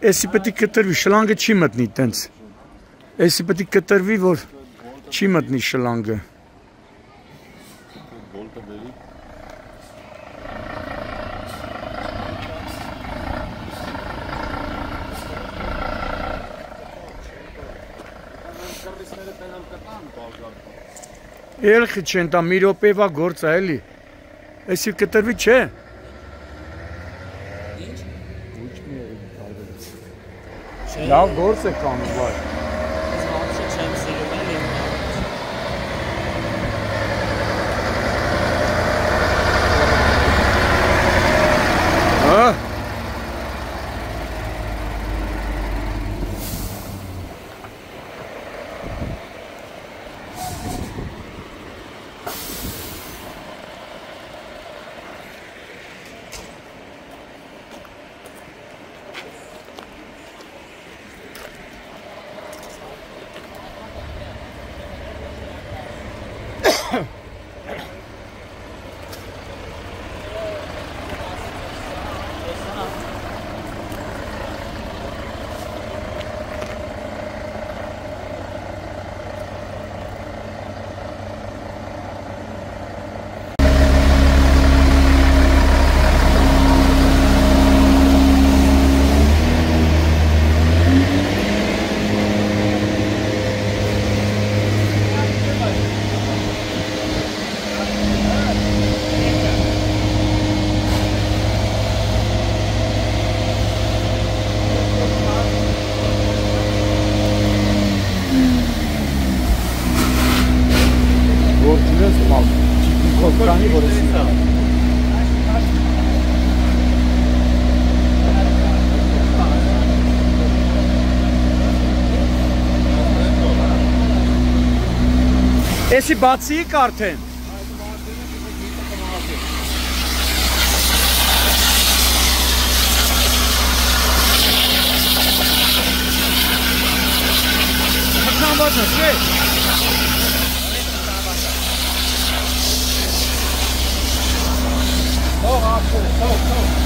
Էսի պետք է կտրվի, շլանգը չի մտնի տենց։ Էսի պետք է կտրվի, որ չի մտնի շլանգը։ Երխի չեն տա, մի րոպեվա գործ է էլի։ Էսի կտրվի չէ։ Լավ գործ է կանում, վայ։ Ես վաղուշը չեմ սիրում էլի։ Էսի բացի արդեն։ Մտնան բացը, չէ։ Թող ապուր, թող։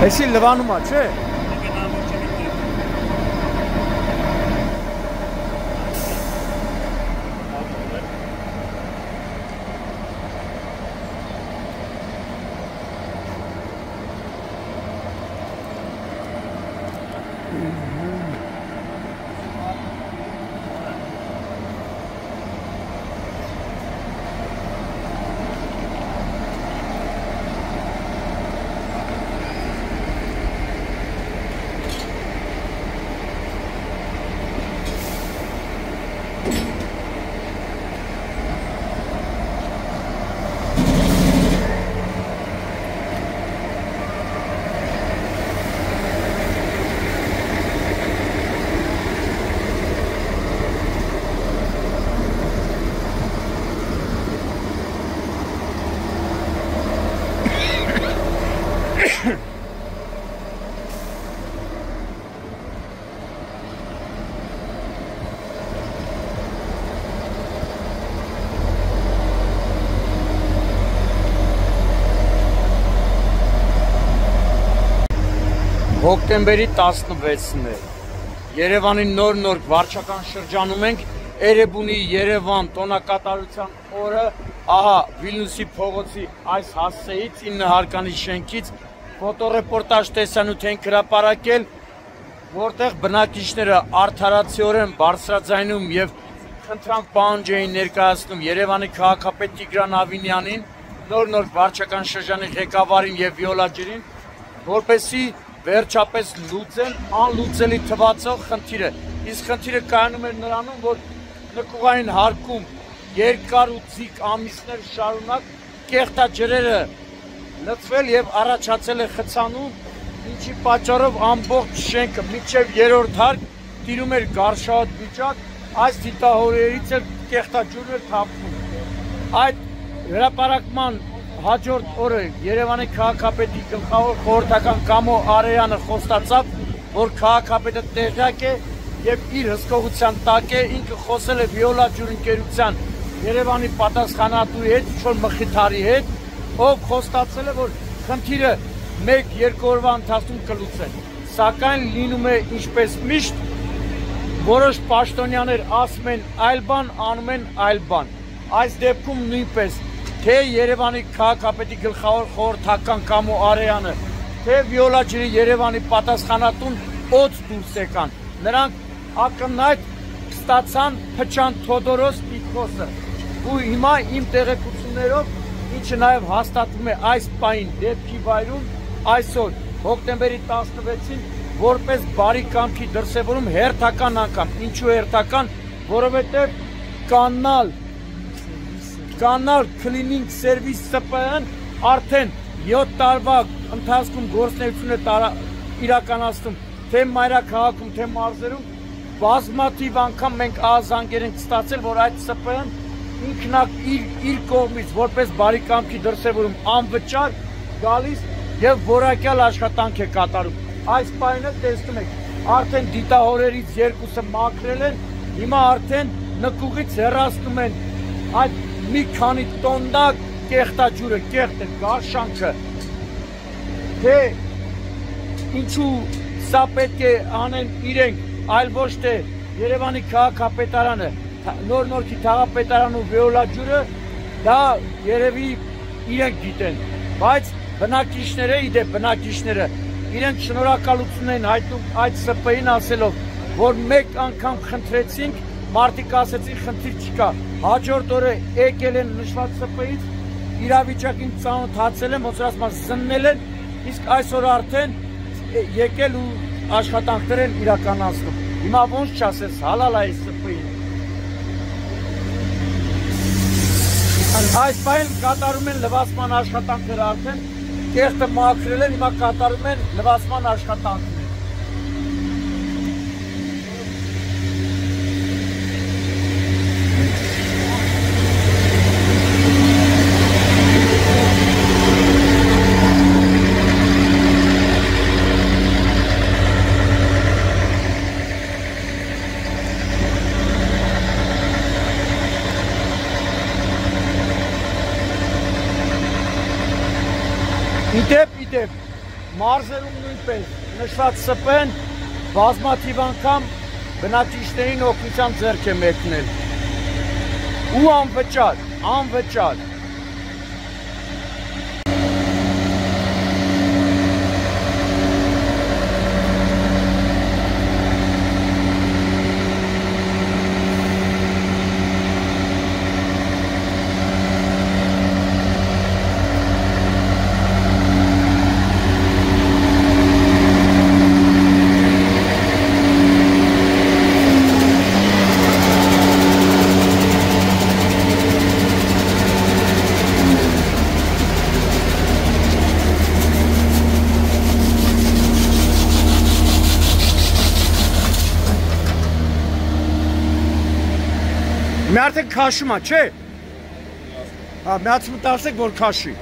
Էսի լվանումա, չէ։ Հոկտեմբերի 16-ն է, Երևանի նոր վարչական շրջանում ենք, Էրեբունի Երևան տոնակատարության օրը, ահա Վիլնյուսի փողոցի այս հասցեից 9 հարկանի շենքից ֆոտոռեպորտաժ տեսանյութ ենք հրապարակել, որտեղ բնակիչները արդարացիորեն բարձրաձայնում եւ խնդրանք պահանջ էին ներկայացնում Երևանի քաղաքապետ Տիգրան Ավինյանին, նոր վարչական շրջանի ղեկավարին եւ Վիոլաջերին, որպեսզի վերջապես լուծեն անլուծելի թվացող խնդիրը։ Իսկ խնդիրը կայանում էր նրանում, որ նկուղային հարկում երկար ու ձիգ ամիսներ շարունակ կեղտաջրերը լցվել եւ առաջացել է խցանում, ինչի պատճառով ամբողջ շենքը մինչեւ 3-րդ հարկ տիրում էր գարշահոտ վիճակ, այս դիտահորերից էլ կեղտաջուրն էր թափվում։ Այդ հրապարակման հաջորդ օրը Երևանի քաղաքապետի գլխավոր խորհրդական Կամո Արեյանը խոստացավ, որ քաղաքապետը տեղյակ է եւ իր հսկողության տակ է, ինքը խոսել է Վիոլաջուր ընկերության Երևանի պատասխանատուի հետ, ինչ-որ մխիթարի հետ, ով խոստացել է, որ խնդիրը 1-2 օրվա ընթացքում կլուծեն։ Սակայն լինում է ինչպես միշտ, որոշ պաշտոնյաներ ասում են այլ բան, անում են այլ բան։ Այս դեպքում նույնպես թե Երևանի քաղաքապետի գլխավոր խորհրդական Կամո Արեյանը, թե Վիոլաջերի Երևանի պատասխանատուն օծ դուրս եկան։ Նրանք ակնհայտ ստացան Փչան Թոդորոս տիտղոսը։ Ու հիմա իմ տեղեկություններով, ինչը նաև հաստատվում է այս պահին դեպքի վայրում, այսօր հոկտեմբերի 16-ին որպես բարի կամքի դրսևորում հերթական անգամ։ Ինչու հերթական, որովհետև Կանալ Cleaning Service ՍՊԸ-ն արդեն 7 տարվա ընթացքում գործունեություն է իրականացնում թե մայրաքաղաքում, թե մարզերում, բազմաթիվ անգամ մենք ահազանգեր ենք ստացել, որ այդ ՍՊԸ-ն իր կողմից որպես բարի կամքի դրսևորում անվճար գալիս եւ որակյալ աշխատանք է կատարում։ Այս պահին տեսնում եք, արդեն դիտահորերից երկուսը մաքրել են, հիմա արդեն նկուղից հեռացնում են այդ մի քանի տոննա կեղտաջուրը, կեղտը, գարշանքը, թե ինչու սա պետք է անեն իրենք, այլ ոչ թե Երևանի քաղաքապետարանը, նոր-նորքի քաղաքապետարանը ու Վիոլաջուրը, դա երևի իրենք գիտեն, բայց բնակիչները, իդեպ բնակիչները, իրենք շնորհակալություն են հայտնում այդ ՍՊԸ-ին ասելով, որ մեկ անգամ խնդրեցինք, մարդիկ ասեցին խնդիր չկա, հաջորդ օրը եկել են նշված ՍՊԸ-ից, իրավիճակին ծանոթացել են, ոնց որ ասում զննել են, իսկ այսօր արդեն եկել ու աշխատանքներ են իրականացնում։ Հիմա ոնց չասես, հալալ է ՍՊԸ-ին։ Այս պահին կատարում են լվացման աշխատանքները արդեն, կեղտը մաքրել են, հիմա կատարում են լվացման աշխատանքներ։ Իդեպ, մարզերում նույնպես նշված ՍՊԸ-ն բազմաթիվ անգամ բնակիչներին օգնության ձեռք է մեկնել։ Ու անվճար։ Մի արդեն քաշում է, չէ՞։ Հա, մի հատ մտածեք, որ քաշի։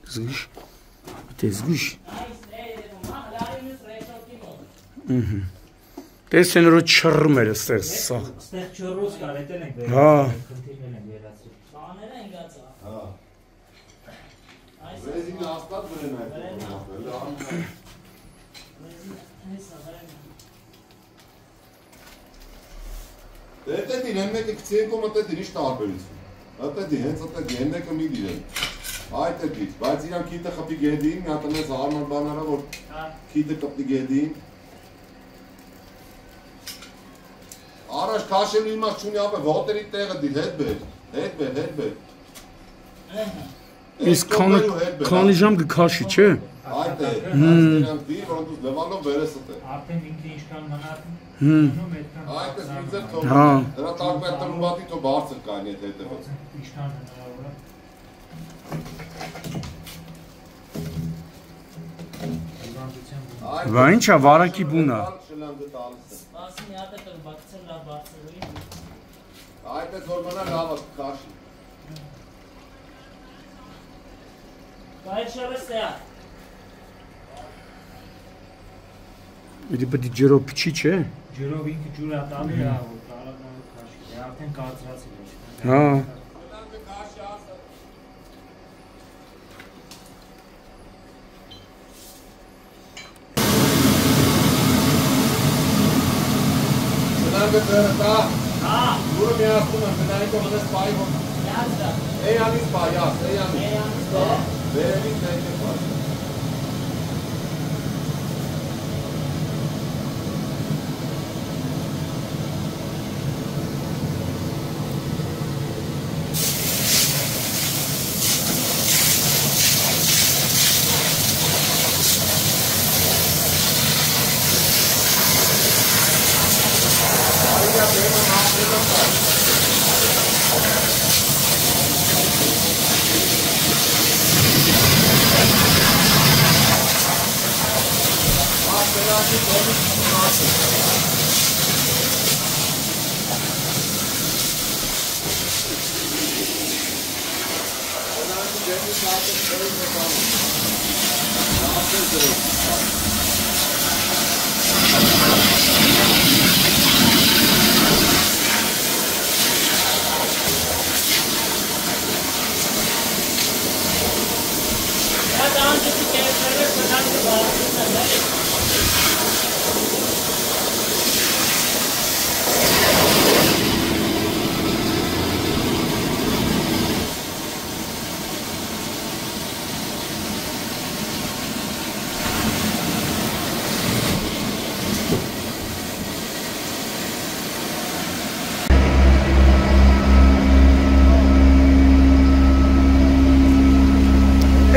Զգիշ, դեզգիշ։ Տեսեն որ չռում էր այստեղ սա։ Այստեղ չռոս կար, էտել ենք վերացրել, Հա։ խնդիրներ ենք վերացրել։ Բաներ են գացա։ Հա։ Ռեզին հաստատ վրեն այդ։ Դե դին մեկը քցեն կոմտե դին ինչ տարբերություն։ Ատե դի հենց ատե դին մեկը մի դիրեն։ Այդ է դից, բայց իրան քիտը խփի գեդին, մի հատ այնպես հարմար բաները որ քիտը կպտի գեդին։ Առաջ քաշելու իմաստ չունի ապե ոտերի տեղը դիր հետ բեր։ Իսկ քանի ժամ կքաշի, չէ։ Այդ է, իրանք դի, որոնց լվանով վերեստ է։ Արդեն ինքը ինչքան մնաց։ Այդ է ինձեր թող։ Դրա տարբեր տրուվատի թող բարձր կային այդ հետևից։ Ինչքան հնարավոր է։ Բա ինչա վարակի բուն է։ Ասի մի հատ է կր բացել լավ բարձրուի։ Այդ է թող մնա լավը քաշի։ Բայց շարս է։ Իդի պետք է ջրով փչի, չէ։ Ջրով ինքը ջուր է տալի, հա, որ կարողանա քաշի։ Արդեն կարծրացել է։ Հա։ Հա, դուրը միացնում եմ, գնային կողնես պայի հոմ։ Յազա։ Էյանից պայաս, էյանից։ Էյանից բե։ Վերևից նայք է պայ։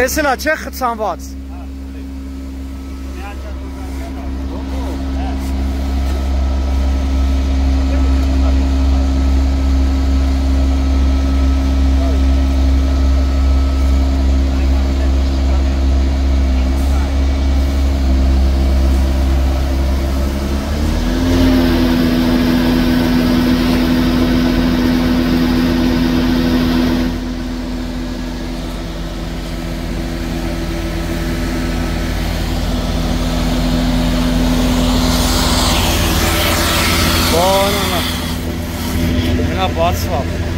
Էս էլա չէ խցանված։ Բանանա։ Մենա բացվավ։